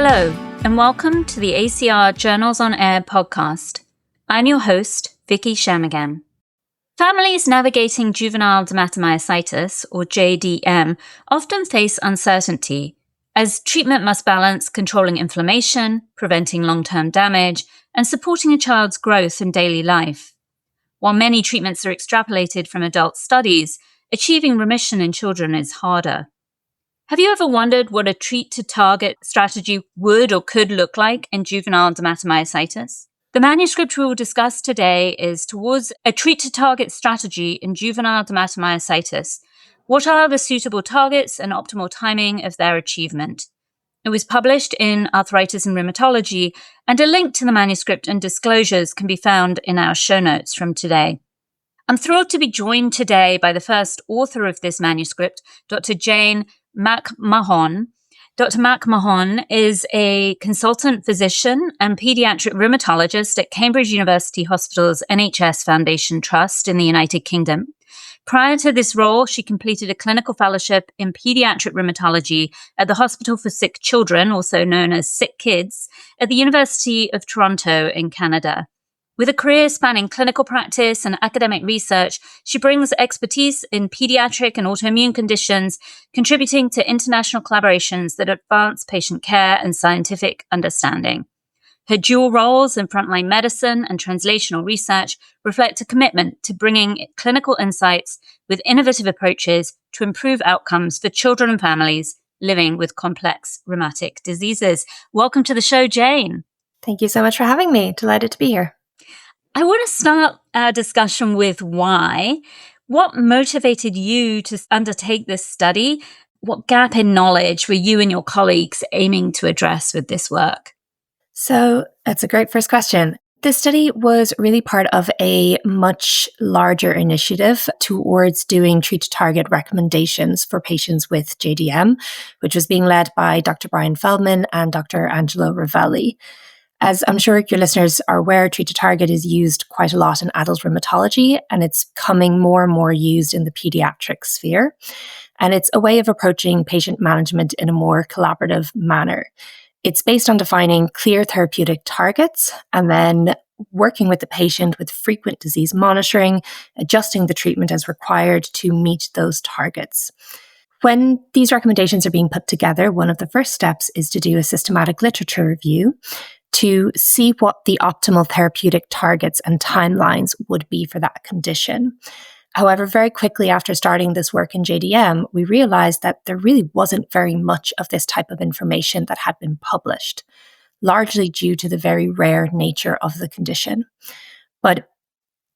Hello, and welcome to the ACR Journals on Air podcast. I'm your host, Vicky Shamigan. Families navigating juvenile dermatomyositis, or JDM, often face uncertainty, as treatment must balance controlling inflammation, preventing long-term damage, and supporting a child's growth in daily life. While many treatments are extrapolated from adult studies, achieving remission in children is harder. Have you ever wondered what a treat-to-target strategy would or could look like in juvenile dermatomyositis? The manuscript we will discuss today is Towards a Treat-to-Target Strategy in Juvenile Dermatomyositis. What are the suitable targets and optimal timing of their achievement? It was published in Arthritis and Rheumatology, and a link to the manuscript and disclosures can be found in our show notes from today. I'm thrilled to be joined today by the first author of this manuscript, Dr. Jayne MacMahon. Dr. MacMahon is a consultant physician and pediatric rheumatologist at Cambridge University Hospital's NHS Foundation Trust in the United Kingdom. Prior to this role, she completed a clinical fellowship in pediatric rheumatology at the Hospital for Sick Children, also known as Sick Kids, at the University of Toronto in Canada. With a career spanning clinical practice and academic research, she brings expertise in pediatric and autoimmune conditions, contributing to international collaborations that advance patient care and scientific understanding. Her dual roles in frontline medicine and translational research reflect a commitment to bringing clinical insights with innovative approaches to improve outcomes for children and families living with complex rheumatic diseases. Welcome to the show, Jayne. Thank you so much for having me. Delighted to be here. I want to start our discussion with why. What motivated you to undertake this study? What gap in knowledge were you and your colleagues aiming to address with this work? So that's a great first question. This study was really part of a much larger initiative towards doing treat-to-target recommendations for patients with JDM, which was being led by Dr. Brian Feldman and Dr. Angelo Ravelli. As I'm sure your listeners are aware, treat-to-target is used quite a lot in adult rheumatology, and it's becoming more and more used in the pediatric sphere. And it's a way of approaching patient management in a more collaborative manner. It's based on defining clear therapeutic targets and then working with the patient with frequent disease monitoring, adjusting the treatment as required to meet those targets. When these recommendations are being put together, one of the first steps is to do a systematic literature review to see what the optimal therapeutic targets and timelines would be for that condition. However, very quickly after starting this work in JDM, we realized that there really wasn't very much of this type of information that had been published, largely due to the very rare nature of the condition. But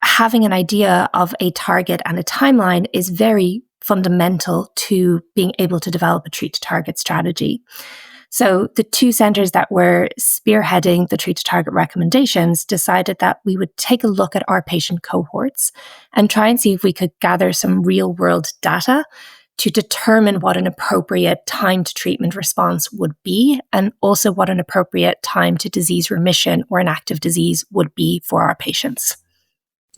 having an idea of a target and a timeline is very fundamental to being able to develop a treat-to-target strategy. So the two centers that were spearheading the treat-to-target recommendations decided that we would take a look at our patient cohorts and try and see if we could gather some real-world data to determine what an appropriate time to treatment response would be, and also what an appropriate time to disease remission or an active disease would be for our patients.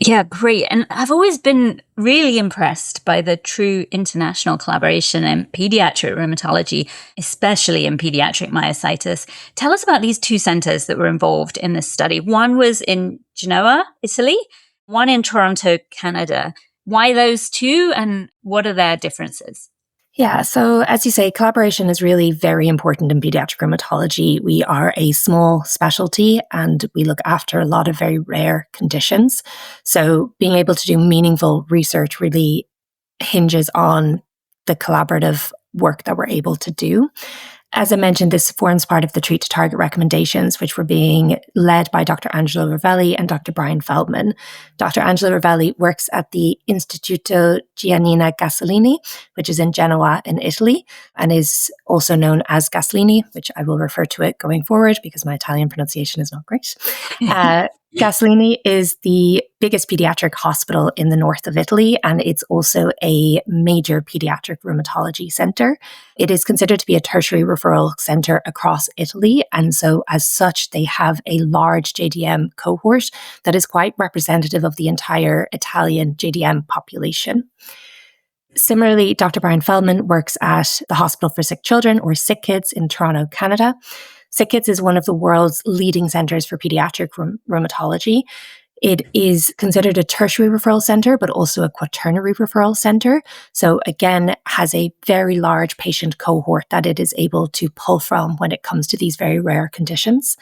Yeah, great. And I've always been really impressed by the true international collaboration in pediatric rheumatology, especially in pediatric myositis. Tell us about these two centers that were involved in this study. One was in Genoa, Italy, one in Toronto, Canada. Why those two, and what are their differences? Yeah, so as you say, collaboration is really very important in pediatric rheumatology. We are a small specialty and we look after a lot of very rare conditions. So being able to do meaningful research really hinges on the collaborative work that we're able to do. As I mentioned, this forms part of the treat-to-target recommendations, which were being led by Dr. Angelo Ravelli and Dr. Brian Feldman. Dr. Angelo Ravelli works at the Istituto Giannina Gasolini, which is in Genoa in Italy, and is also known as Gasolini, which I will refer to it going forward because my Italian pronunciation is not great. Gasolini is the biggest pediatric hospital in the north of Italy, and it's also a major pediatric rheumatology center. It is considered to be a tertiary referral center across Italy, and so as such, they have a large JDM cohort that is quite representative of the entire Italian JDM population. Similarly, Dr. Brian Feldman works at the Hospital for Sick Children, or Sick Kids, in Toronto, Canada. SickKids is one of the world's leading centers for pediatric rheumatology. It is considered a tertiary referral center, but also a quaternary referral center. So again, has a very large patient cohort that it is able to pull from when it comes to these very rare conditions.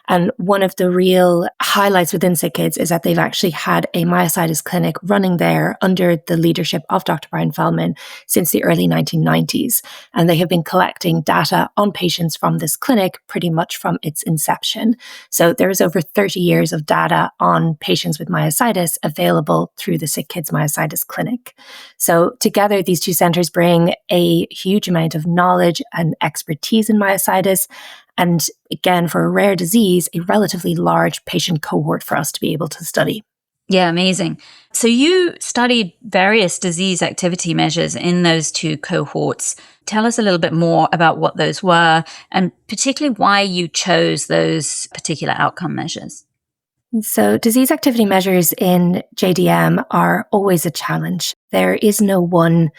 And one of the real highlights within SickKids is that they've actually had a myositis clinic running there under the leadership of Dr. Brian Feldman since the early 1990s. And they have been collecting data on patients from this clinic pretty much from its inception. So there is over 30 years of data on patients with myositis available through the SickKids Myositis Clinic. So together, these two centers bring a huge amount of knowledge and expertise in myositis. And again, for a rare disease, a relatively large patient cohort for us to be able to study. Yeah, amazing. So you studied various disease activity measures in those two cohorts. Tell us a little bit more about what those were and particularly why you chose those particular outcome measures. So disease activity measures in JDM are always a challenge. There is no one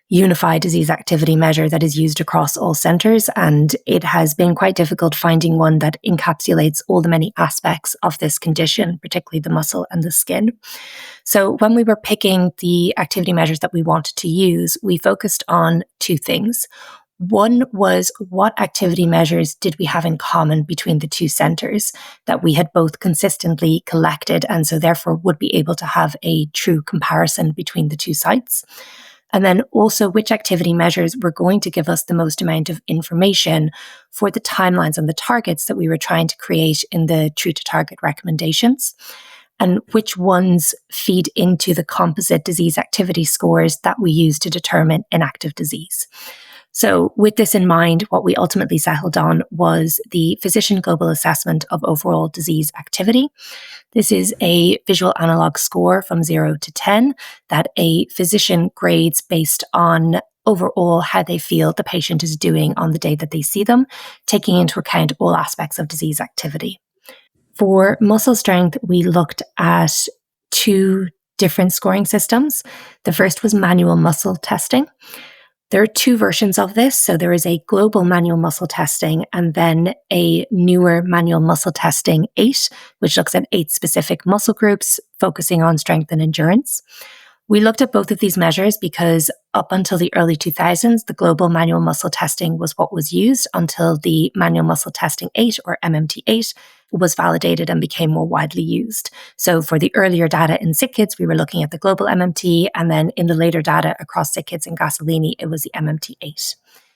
unified disease activity measure that is used across all centers, and it has been quite difficult finding one that encapsulates all the many aspects of this condition, particularly the muscle and the skin. So when we were picking the activity measures that we wanted to use, we focused on two things. One was, what activity measures did we have in common between the two centers that we had both consistently collected and so therefore would be able to have a true comparison between the two sites? And then also which activity measures were going to give us the most amount of information for the timelines and the targets that we were trying to create in the Treat to Target recommendations, and which ones feed into the composite disease activity scores that we use to determine inactive disease. So with this in mind, what we ultimately settled on was the Physician Global Assessment of Overall Disease Activity. This is a visual analog score from 0 to 10 that a physician grades based on overall how they feel the patient is doing on the day that they see them, taking into account all aspects of disease activity. For muscle strength, we looked at two different scoring systems. The first was manual muscle testing. There are two versions of this. So there is a global manual muscle testing and then a newer manual muscle testing 8, which looks at 8 specific muscle groups focusing on strength and endurance. We looked at both of these measures because up until the early 2000s, the global manual muscle testing was what was used until the manual muscle testing 8 or MMT8 was validated and became more widely used. So for the earlier data in SickKids, we were looking at the global MMT, and then in the later data across SickKids and Gasolini, it was the MMT8.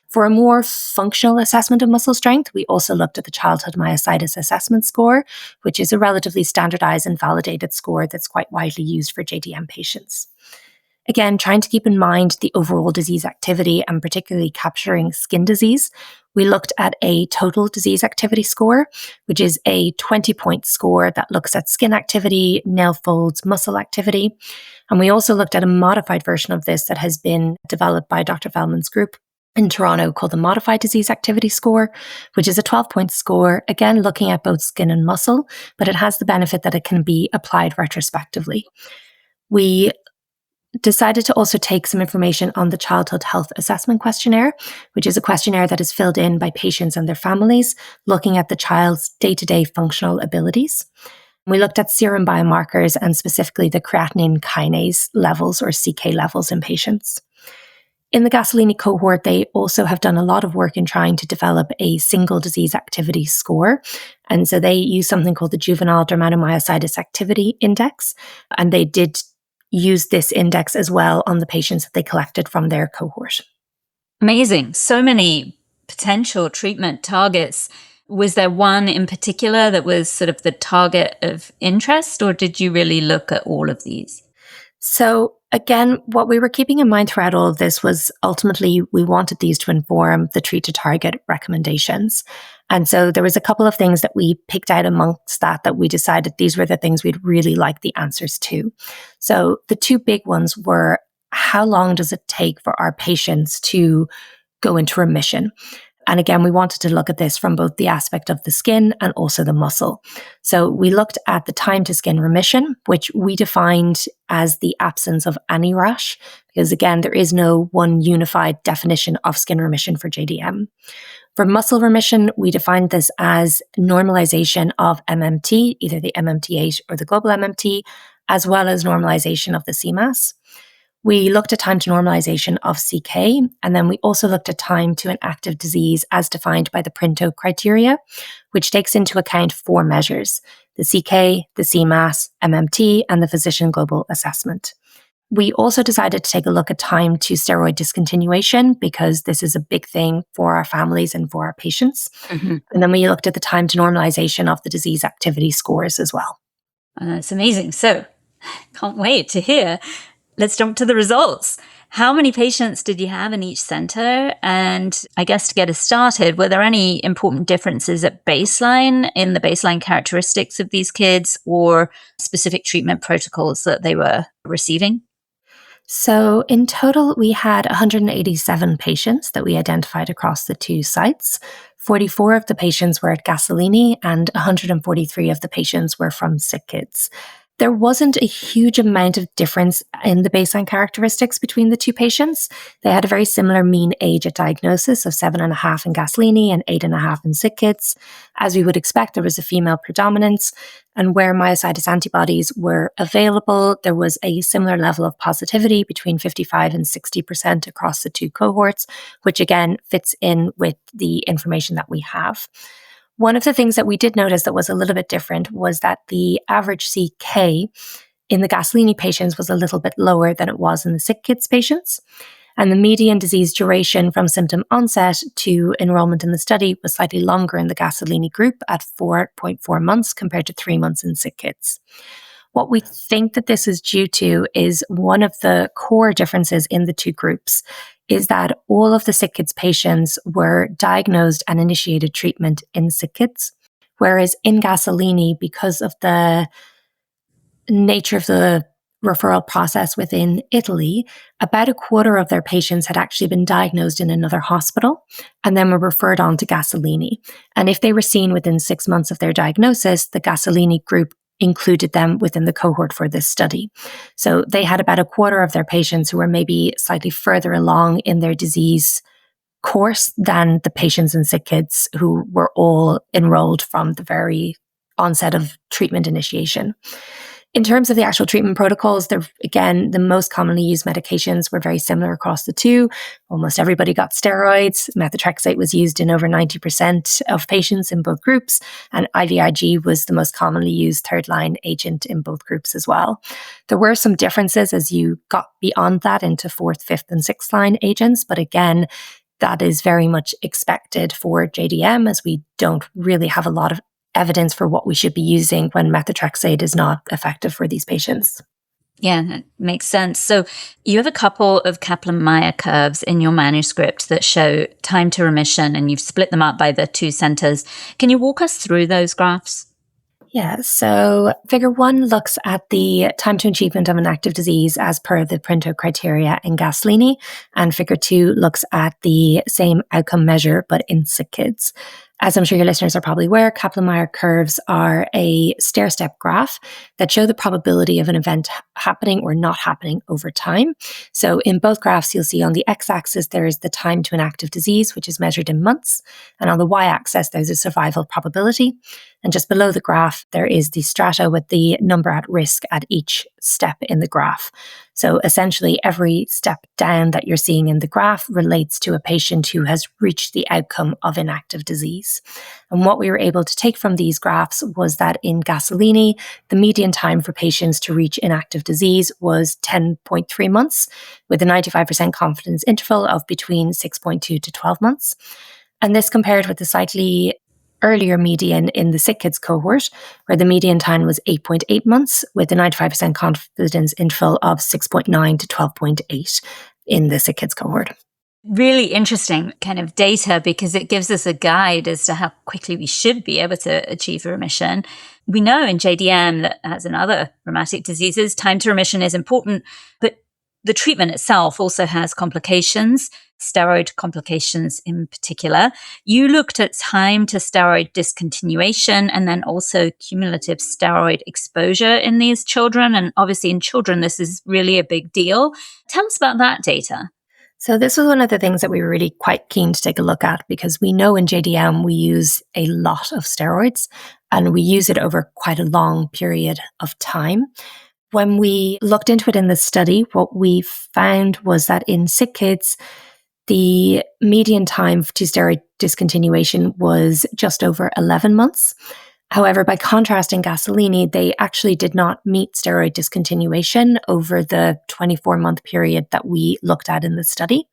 For a more functional assessment of muscle strength, we also looked at the Childhood Myositis Assessment Score, which is a relatively standardized and validated score that's quite widely used for JDM patients. Again, trying to keep in mind the overall disease activity and particularly capturing skin disease, we looked at a total disease activity score, which is a 20-point score that looks at skin activity, nail folds, muscle activity. And we also looked at a modified version of this that has been developed by Dr. Feldman's group in Toronto called the Modified Disease Activity Score, which is a 12-point score, again, looking at both skin and muscle, but it has the benefit that it can be applied retrospectively. We decided to also take some information on the Childhood Health Assessment Questionnaire, which is a questionnaire that is filled in by patients and their families, looking at the child's day-to-day functional abilities. We looked at serum biomarkers and specifically the creatinine kinase levels or CK levels in patients. In the Gasolini cohort, they also have done a lot of work in trying to develop a single disease activity score. And so they use something called the Juvenile Dermatomyositis Activity Index, and they did use this index as well on the patients that they collected from their cohort. Amazing. So many potential treatment targets. Was there one in particular that was sort of the target of interest, or did you really look at all of these? So again, what we were keeping in mind throughout all of this was ultimately we wanted these to inform the Treat to Target recommendations. And so there was a couple of things that we picked out amongst that we decided these were the things we'd really like the answers to. So the two big ones were, how long does it take for our patients to go into remission? And again, we wanted to look at this from both the aspect of the skin and also the muscle. So we looked at the time to skin remission, which we defined as the absence of any rash, because again, there is no one unified definition of skin remission for JDM. For muscle remission, we defined this as normalization of MMT, either the MMT8 or the global MMT, as well as normalization of the CMAS. We looked at time to normalization of CK, and then we also looked at time to an active disease as defined by the Printo criteria, which takes into account 4 measures: the CK, the CMAS, MMT, and the physician global assessment. We also decided to take a look at time to steroid discontinuation because this is a big thing for our families and for our patients. And then we looked at the time to normalization of the disease activity scores as well. That's amazing. So, can't wait to hear. Let's jump to the results. How many patients did you have in each center? And I guess to get us started, were there any important differences at baseline in the baseline characteristics of these kids or specific treatment protocols that they were receiving? So in total, we had 187 patients that we identified across the 2 sites. 44 of the patients were at Gasolini and 143 of the patients were from sick kids. There wasn't a huge amount of difference in the baseline characteristics between the 2 patients. They had a very similar mean age at diagnosis of 7.5 in Gasolini and 8.5 in sick kids. As we would expect, there was a female predominance, and where myositis antibodies were available, there was a similar level of positivity between 55 and 60% across the 2 cohorts, which again fits in with the information that we have. One of the things that we did notice that was a little bit different was that the average CK in the Gasolini patients was a little bit lower than it was in the sick kids patients. And the median disease duration from symptom onset to enrollment in the study was slightly longer in the Gasolini group at 4.4 months compared to 3 months in sick kids. What we think that this is due to is one of the core differences in the 2 groups is that all of the sick kids patients were diagnosed and initiated treatment in sick kids, whereas in Gasolini, because of the nature of the referral process within Italy, about a quarter of their patients had actually been diagnosed in another hospital and then were referred on to Gasolini. And if they were seen within 6 months of their diagnosis, the Gasolini group included them within the cohort for this study. So they had about a quarter of their patients who were maybe slightly further along in their disease course than the patients in sick kids who were all enrolled from the very onset of treatment initiation. In terms of the actual treatment protocols, again, the most commonly used medications were very similar across the 2. Almost everybody got steroids. Methotrexate was used in over 90% of patients in both groups, and IVIG was the most commonly used third-line agent in both groups as well. There were some differences as you got beyond that into 4th, 5th, and 6th-line agents, but again, that is very much expected for JDM as we don't really have a lot of evidence for what we should be using when methotrexate is not effective for these patients. Yeah, that makes sense. So you have a couple of Kaplan-Meier curves in your manuscript that show time to remission, and you've split them up by the 2 centers. Can you walk us through those graphs? Yeah, so figure 1 looks at the time to achievement of an active disease as per the Printo criteria in Gasolini, and figure 2 looks at the same outcome measure but in sick kids. As I'm sure your listeners are probably aware, Kaplan-Meier curves are a stair-step graph that show the probability of an event happening or not happening over time. So in both graphs, you'll see on the x-axis, there is the time to an active disease, which is measured in months. And on the y-axis, there's a survival probability. And just below the graph, there is the strata with the number at risk at each step in the graph. So essentially, every step down that you're seeing in the graph relates to a patient who has reached the outcome of inactive disease. And what we were able to take from these graphs was that in Gasolini, the median time for patients to reach inactive disease was 10.3 months, with a 95% confidence interval of between 6.2 to 12 months. And this compared with the slightly earlier median in the sick kids cohort, where the median time was 8.8 months, with a 95% confidence interval of 6.9 to 12.8 in the sick kids cohort. Really interesting kind of data because it gives us a guide as to how quickly we should be able to achieve a remission. We know in JDM that, as in other rheumatic diseases, time to remission is important, but the treatment itself also has complications, steroid complications in particular. You looked at time to steroid discontinuation and then also cumulative steroid exposure in these children. And obviously in children, this is really a big deal. Tell us about that data. So this was one of the things that we were really quite keen to take a look at, because we know in JDM we use a lot of steroids and we use it over quite a long period of time. When we looked into it in the study, what we found was that in sick kids, the median time to steroid discontinuation was just over 11 months. However, by contrast, in Gasolini, they actually did not meet steroid discontinuation over the 24-month period that we looked at in the study.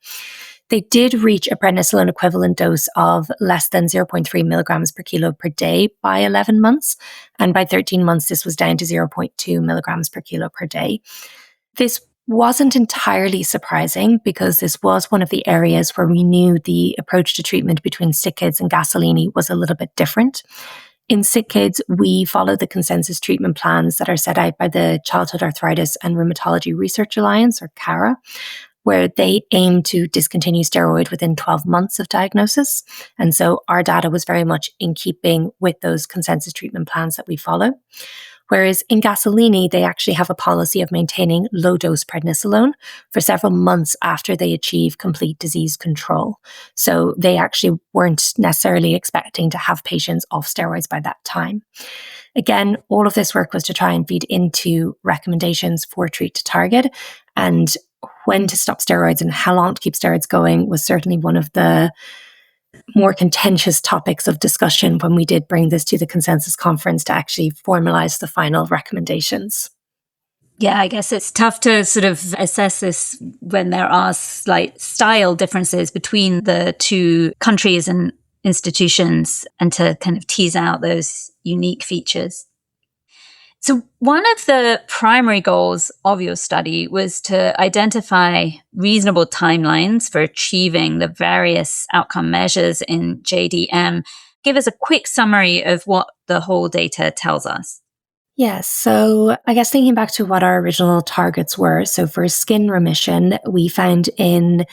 They did reach a prednisolone equivalent dose of less than 0.3 milligrams per kilo per day by 11 months. And by 13 months, this was down to 0.2 milligrams per kilo per day. This wasn't entirely surprising, because this was one of the areas where we knew the approach to treatment between sick kids and Gasolini was a little bit different. In sick kids, we follow the consensus treatment plans that are set out by the Childhood Arthritis and Rheumatology Research Alliance, or CARA, where they aim to discontinue steroid within 12 months of diagnosis. And so our data was very much in keeping with those consensus treatment plans that we follow. Whereas in Gasolini, they actually have a policy of maintaining low-dose prednisolone for several months after they achieve complete disease control. So they actually weren't necessarily expecting to have patients off steroids by that time. Again, all of this work was to try and feed into recommendations for treat to target, and when to stop steroids and how long to keep steroids going was certainly one of the more contentious topics of discussion when we did bring this to the consensus conference to actually formalize the final recommendations. Yeah, I guess it's tough to sort of assess this when there are slight style differences between the two countries and institutions, and to kind of tease out those unique features. So one of the primary goals of your study was to identify reasonable timelines for achieving the various outcome measures in JDM. Give us a quick summary of what the whole data tells us. Yes. So I guess thinking back to what our original targets were. So for skin remission, we found in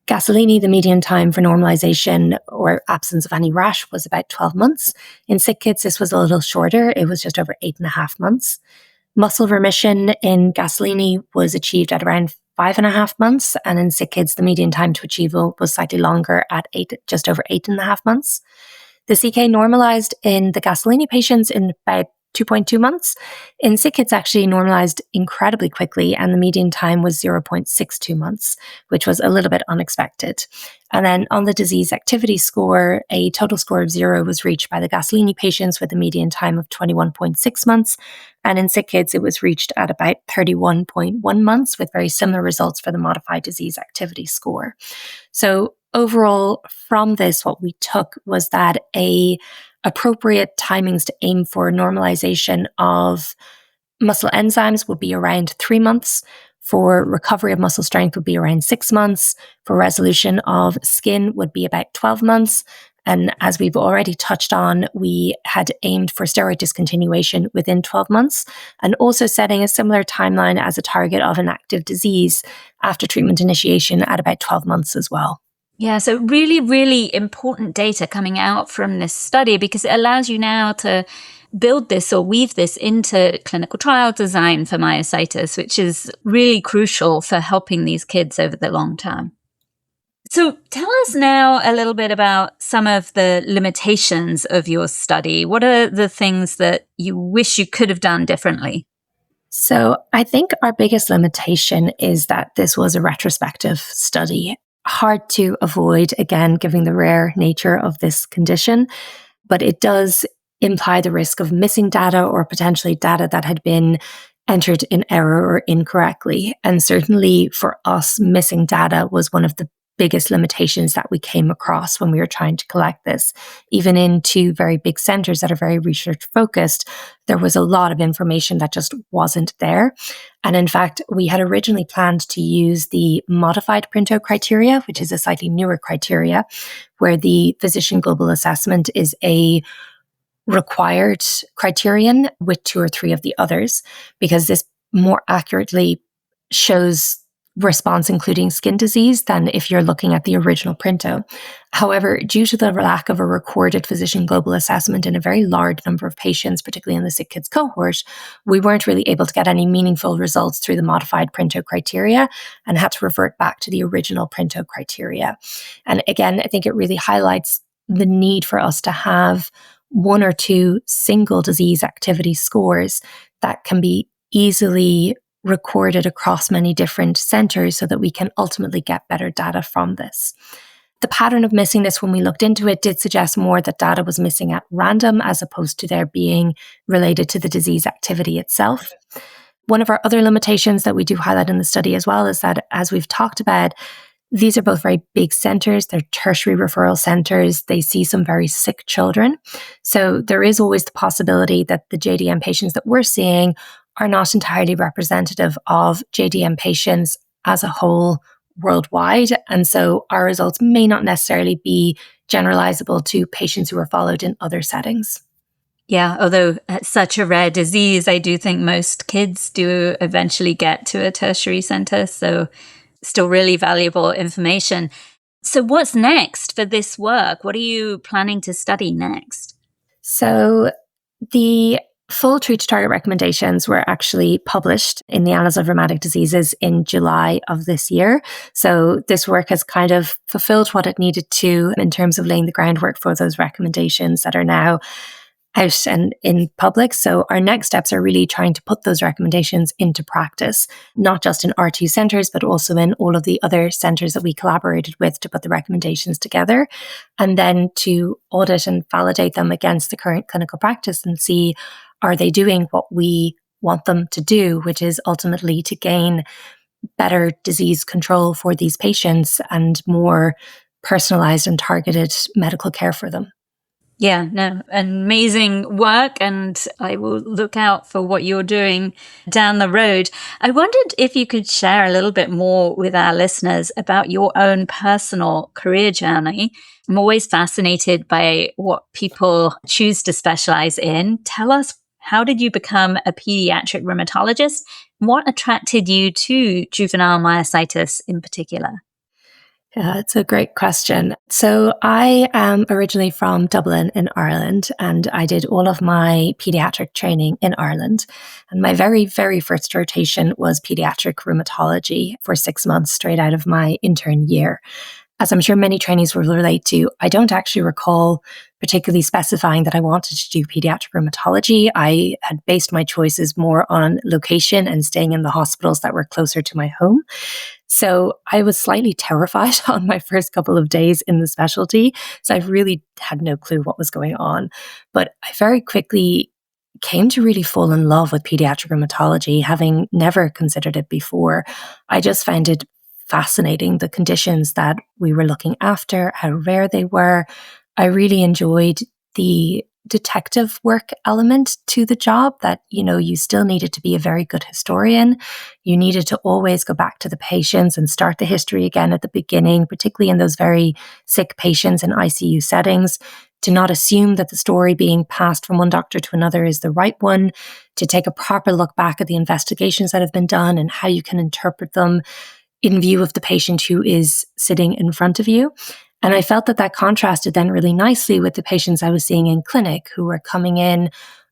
Gasolini, the median time for normalization or absence of any rash was about 12 months. In sick kids, this was a little shorter. It was just over 8.5 months. Muscle remission in Gasolini was achieved at around 5.5 months. And in sick kids, the median time to achievable was slightly longer at just over 8.5 months. The CK normalized in the Gasolini patients in about 2.2 months. In sick kids, actually normalized incredibly quickly, and the median time was 0.62 months, which was a little bit unexpected. And then on the disease activity score, a total score of 0 was reached by the Gasolini patients with a median time of 21.6 months. And in sick kids, it was reached at about 31.1 months, with very similar results for the modified disease activity score. So overall, from this, what we took was that appropriate timings to aim for normalization of muscle enzymes would be around 3 months. For recovery of muscle strength would be around 6 months. For resolution of skin would be about 12 months. And as we've already touched on, we had aimed for steroid discontinuation within 12 months, and also setting a similar timeline as a target of an active disease after treatment initiation at about 12 months as well. Yeah, so really, really important data coming out from this study, because it allows you now to build this or weave this into clinical trial design for myositis, which is really crucial for helping these kids over the long term. So tell us now a little bit about some of the limitations of your study. What are the things that you wish you could have done differently? So I think our biggest limitation is that this was a retrospective study. Hard to avoid, again, given the rare nature of this condition, but it does imply the risk of missing data or potentially data that had been entered in error or incorrectly. And certainly for us, missing data was one of the biggest limitations that we came across when we were trying to collect this. Even in two very big centers that are very research focused, there was a lot of information that just wasn't there. And in fact, we had originally planned to use the modified Printo criteria, which is a slightly newer criteria, where the physician global assessment is a required criterion with 2 or 3 of the others, because this more accurately shows response, including skin disease, than if you're looking at the original printout. However, due to the lack of a recorded physician global assessment in a very large number of patients, particularly in the sick kids cohort, we weren't really able to get any meaningful results through the modified printout criteria and had to revert back to the original printout criteria. And again, I think it really highlights the need for us to have one or two single disease activity scores that can be easily recorded across many different centers so that we can ultimately get better data from this. The pattern of missing this when we looked into it did suggest more that data was missing at random as opposed to there being related to the disease activity itself. One of our other limitations that we do highlight in the study as well is that, as we've talked about, these are both very big centers. They're tertiary referral centers. They see some very sick children. So there is always the possibility that the JDM patients that we're seeing are not entirely representative of JDM patients as a whole worldwide. And so our results may not necessarily be generalizable to patients who are followed in other settings. Yeah, although it's such a rare disease, I do think most kids do eventually get to a tertiary center. So still really valuable information. So what's next for this work? What are you planning to study next? So the full treat to target recommendations were actually published in the Annals of Rheumatic Diseases in July of this year. So this work has kind of fulfilled what it needed to in terms of laying the groundwork for those recommendations that are now out and in public. So our next steps are really trying to put those recommendations into practice, not just in our two centers, but also in all of the other centers that we collaborated with to put the recommendations together, and then to audit and validate them against the current clinical practice and see, are they doing what we want them to do, which is ultimately to gain better disease control for these patients and more personalized and targeted medical care for them. Yeah, no, amazing work. And I will look out for what you're doing down the road. I wondered if you could share a little bit more with our listeners about your own personal career journey. I'm always fascinated by what people choose to specialize in. Tell us, how did you become a pediatric rheumatologist? What attracted you to juvenile myositis in particular? Yeah, it's a great question. So I am originally from Dublin in Ireland, and I did all of my pediatric training in Ireland. And my very, very first rotation was pediatric rheumatology for 6 months straight out of my intern year. As I'm sure many trainees will relate to, I don't actually recall particularly specifying that I wanted to do pediatric rheumatology. I had based my choices more on location and staying in the hospitals that were closer to my home. So I was slightly terrified on my first couple of days in the specialty. So I really had no clue what was going on. But I very quickly came to really fall in love with pediatric rheumatology, having never considered it before. I just found it fascinating, the conditions that we were looking after, how rare they were. I really enjoyed the detective work element to the job, that, you still needed to be a very good historian. You needed to always go back to the patients and start the history again at the beginning, particularly in those very sick patients in ICU settings, to not assume that the story being passed from one doctor to another is the right one, to take a proper look back at the investigations that have been done and how you can interpret them in view of the patient who is sitting in front of you. And I felt that contrasted then really nicely with the patients I was seeing in clinic who were coming in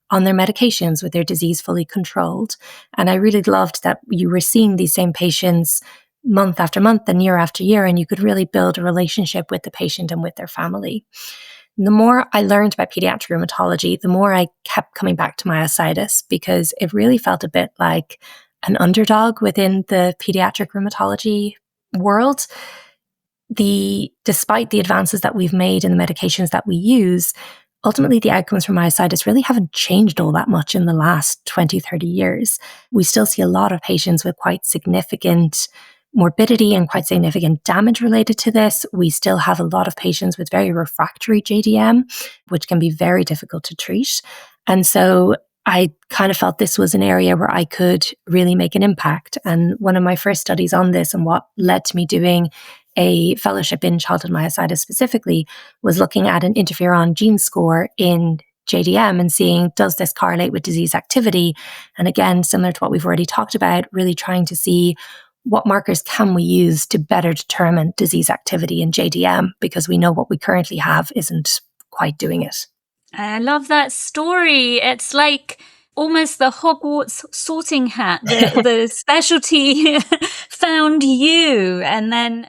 on their medications with their disease fully controlled. And I really loved that you were seeing these same patients month after month and year after year, and you could really build a relationship with the patient and with their family. And the more I learned about pediatric rheumatology, the more I kept coming back to myositis, because it really felt a bit like an underdog within the pediatric rheumatology world. Despite the advances that we've made in the medications that we use, ultimately the outcomes from myositis really haven't changed all that much in the last 20, 30 years. We still see a lot of patients with quite significant morbidity and quite significant damage related to this. We still have a lot of patients with very refractory JDM, which can be very difficult to treat. And so I kind of felt this was an area where I could really make an impact. And one of my first studies on this, and what led to me doing a fellowship in childhood myositis specifically, was looking at an interferon gene score in JDM and seeing, does this correlate with disease activity? And again, similar to what we've already talked about, really trying to see what markers can we use to better determine disease activity in JDM, because we know what we currently have isn't quite doing it. I love that story. It's like almost the Hogwarts sorting hat. The specialty found you and then,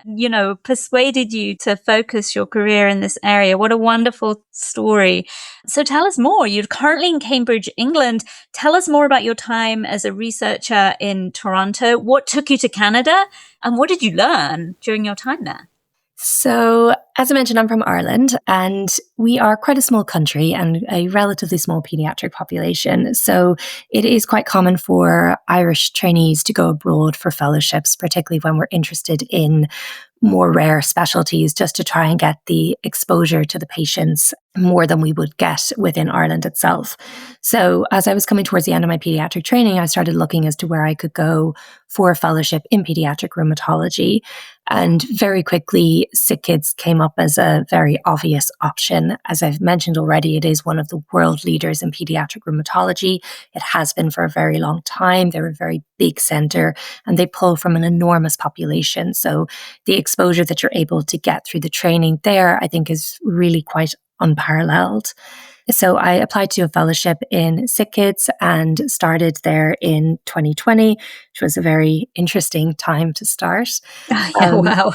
persuaded you to focus your career in this area. What a wonderful story. So tell us more. You're currently in Cambridge, England. Tell us more about your time as a researcher in Toronto. What took you to Canada and what did you learn during your time there? So, as I mentioned, I'm from Ireland and we are quite a small country and a relatively small pediatric population. So it is quite common for Irish trainees to go abroad for fellowships, particularly when we're interested in more rare specialties, just to try and get the exposure to the patients more than we would get within Ireland itself. So as I was coming towards the end of my pediatric training, I started looking as to where I could go for a fellowship in pediatric rheumatology. And very quickly, Sick Kids came up as a very obvious option. As I've mentioned already, it is one of the world leaders in pediatric rheumatology. It has been for a very long time. They're a very big center and they pull from an enormous population. So the exposure that you're able to get through the training there, I think, is really quite unparalleled. So I applied to a fellowship in Sick Kids and started there in 2020, which was a very interesting time to start. Wow.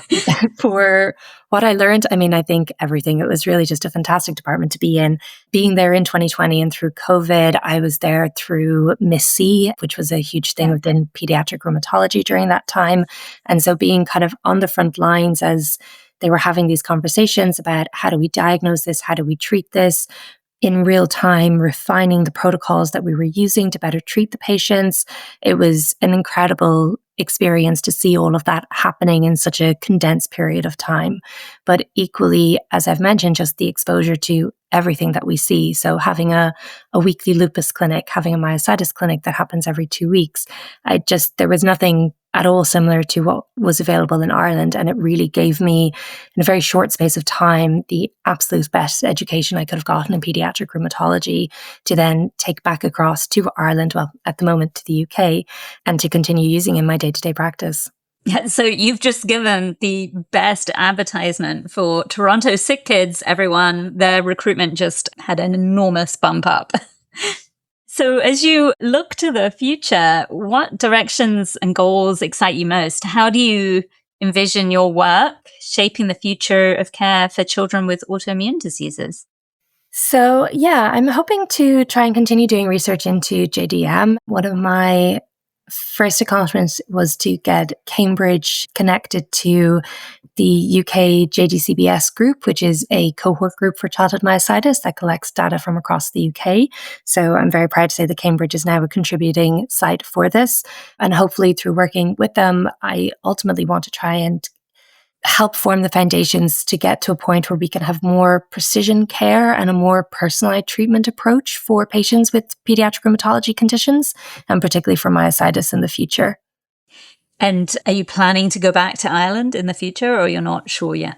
For what I learned, I think everything. It was really just a fantastic department to be in. Being there in 2020 and through COVID, I was there through Miss C, which was a huge thing within pediatric rheumatology during that time. And so being kind of on the front lines as they were having these conversations about how do we diagnose this, how do we treat this, in real time, refining the protocols that we were using to better treat the patients. It was an incredible experience to see all of that happening in such a condensed period of time. But equally, as I've mentioned, just the exposure to everything that we see. So having a weekly lupus clinic, having a myositis clinic that happens every 2 weeks, there was nothing at all similar to what was available in Ireland. And it really gave me, in a very short space of time, the absolute best education I could have gotten in pediatric rheumatology to then take back across to Ireland, well, at the moment to the UK, and to continue using in my day-to-day practice. Yeah, so you've just given the best advertisement for Toronto Sick Kids, everyone. Their recruitment just had an enormous bump up. So as you look to the future, what directions and goals excite you most? How do you envision your work shaping the future of care for children with autoimmune diseases? So, I'm hoping to try and continue doing research into JDM. One of my first accomplishments was to get Cambridge connected to the UK JDCBS group, which is a cohort group for childhood myositis that collects data from across the UK. So I'm very proud to say that Cambridge is now a contributing site for this. And hopefully through working with them, I ultimately want to try and help form the foundations to get to a point where we can have more precision care and a more personalized treatment approach for patients with pediatric rheumatology conditions, and particularly for myositis in the future. And are you planning to go back to Ireland in the future, or you're not sure yet?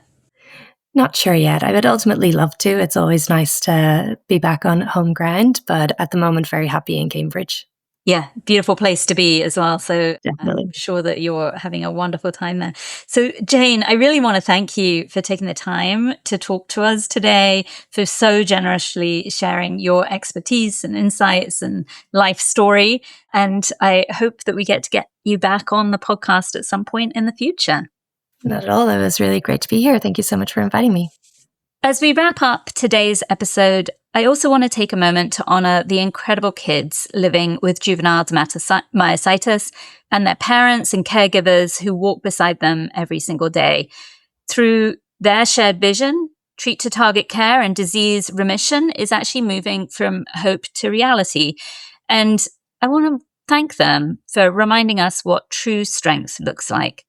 Not sure yet. I would ultimately love to. It's always nice to be back on home ground, but at the moment, very happy in Cambridge. Yeah, beautiful place to be as well. So Definitely. I'm sure that you're having a wonderful time there. So Jayne, I really want to thank you for taking the time to talk to us today, for so generously sharing your expertise and insights and life story. And I hope that we get you back on the podcast at some point in the future. Not at all. It was really great to be here. Thank you so much for inviting me. As we wrap up today's episode, I also want to take a moment to honor the incredible kids living with juvenile dermatomyositis and their parents and caregivers who walk beside them every single day. Through their shared vision, Treat to Target Care and disease remission is actually moving from hope to reality. And I want to thank them for reminding us what true strength looks like.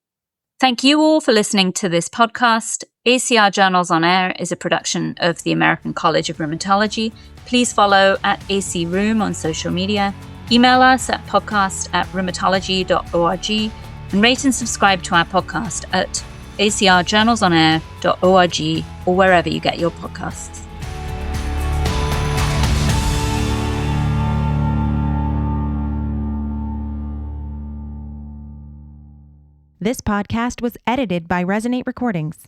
Thank you all for listening to this podcast. ACR Journals on Air is a production of the American College of Rheumatology. Please follow @ACRheum on social media. Email us at podcast@rheumatology.org and rate and subscribe to our podcast at acrjournalsonair.org or wherever you get your podcasts. This podcast was edited by Resonate Recordings.